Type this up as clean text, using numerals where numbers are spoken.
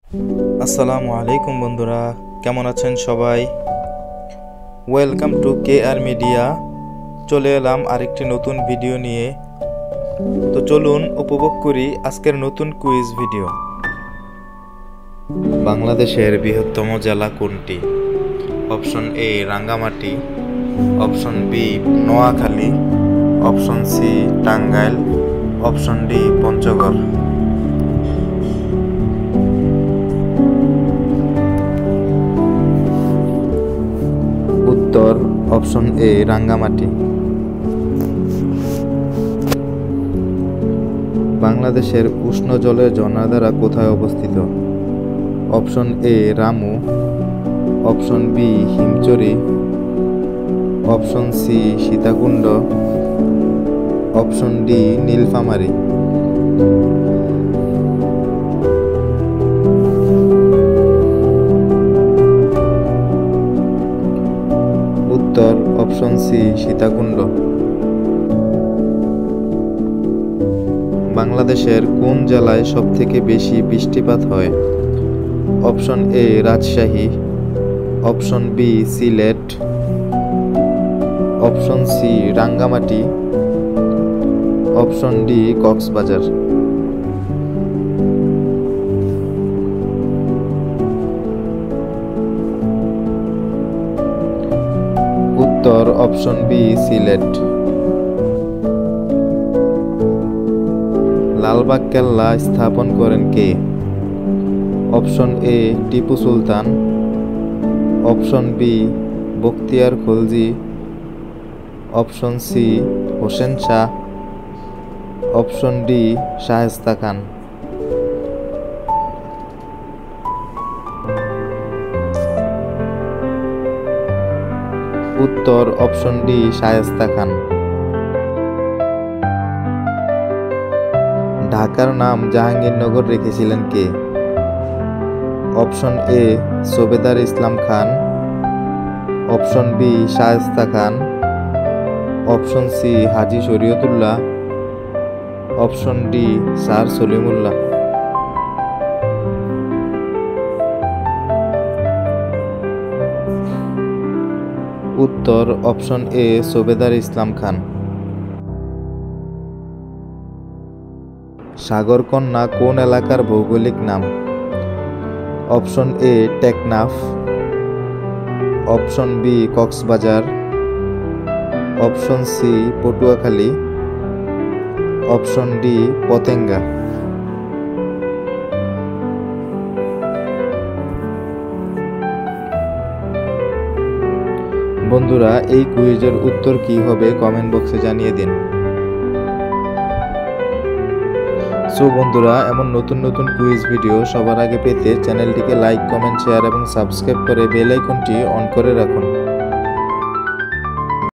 আসসালামু আলাইকুম বন্ধুরা, কেমন আছেন সবাই? Welcome to KR media. চলে এলাম আরেকটি নতুন ভিডিও নিয়ে। তো চলুন উপভোগ করি আজকের নতুন কুইজ ভিডিও। বাংলাদেশের বৃহত্তম জেলা কোনটি? Option A Rangamati, option B Noakhali, option C Tangail, option D Panchagarh. উত্তর অপশন এ রাঙ্গামাটি। বাংলাদেশের উষ্ণ জলের ঝর্ণাধারা কোথায় অবস্থিত? Option A Ramu, option B Himchari, option C Sitakunda, option D Nilphamari. উত্তর অপশন সি সীতাকুণ্ড। বাংলাদেশের কোন জেলায় সবথেকে বেশি বৃষ্টিপাত হয়? Option A Rajshahi, option B Sylhet, option C Rangamati, option D Cox's Bazar. উত্তর অপশন বি সিলেট। লালবাগ কেল্লা স্থাপন করেন কে? Option A Tipu Sultan, option B Bakhtiyar Khalji, option C Hossain Shah, option D Shaista Khan. উত্তর অপশন ডি শায়েস্তা খান। ঢাকার নাম জাহাঙ্গীরনগর রেখেছিলেন কে? Option A Subedar Islam Khan, option B Shaista Khan, option C Haji Shariatullah, option D sir Salimullah. উত্তর অপশন এ সুবেদার ইসলাম খান। সাগরকন্যা কোন এলাকার ভৌগোলিক নাম? Option A Teknaf, option B Cox's Bazar, option C Patuakhali, option D Patenga. বন্ধুরা, এই কুইজের উত্তর কি হবে কমেন্ট বক্সে জানিয়ে দিন। সো বন্ধুরা, এমন নতুন নতুন কুইজ ভিডিও সবার আগে পেতে চ্যানেলটিকে লাইক, কমেন্ট, শেয়ার এবং সাবস্ক্রাইব করে বেল আইকনটি অন করে রাখুন।